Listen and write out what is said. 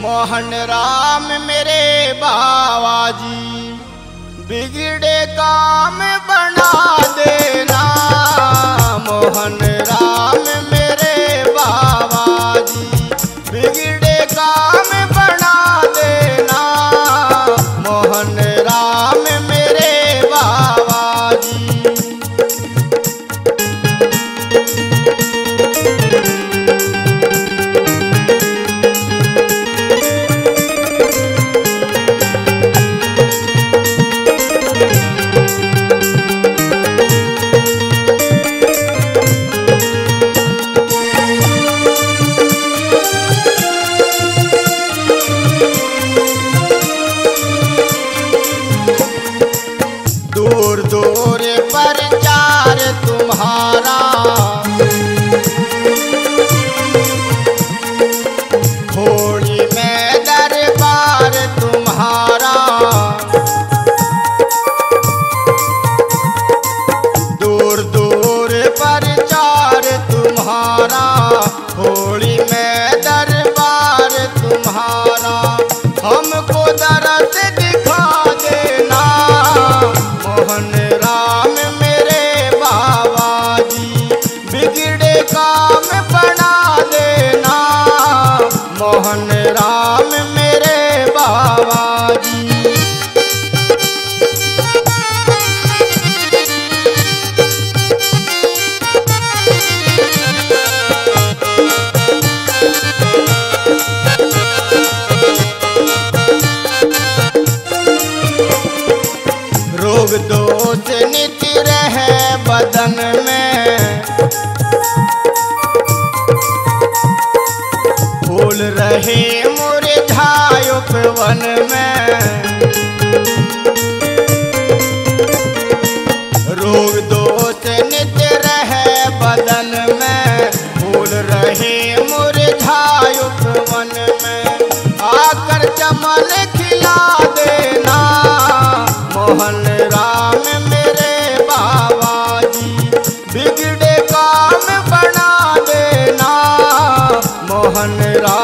मोहन राम मेरे बाबा जी, बिगड़े काम बना देना। मोहन राम मेरे बाबा जी, बिगड़े काम बना देना। मोहन राम मेरे बाबा जी। दूर दूर प्रचार तुम्हारा, होली में दरबार तुम्हारा। दूर दूर प्रचार तुम्हारा, होली में दरबार तुम्हारा। हमको दर्द दिखा देना। मोहन राम मेरे बाबा जी, बिगड़े काम बना देना। मोहन राम मेरे बाबा जी। रोग दोष नित्य रहे बदन में, फूल रहे मुरझायुक वन में। रोग दोष नित्य रहे बदन में, फूल रहे मुरझायुक वन में। आकर चमन खिला देना। मोहन राम मेरे बाबा जी, बिगड़े काम बना देना। मोहन राम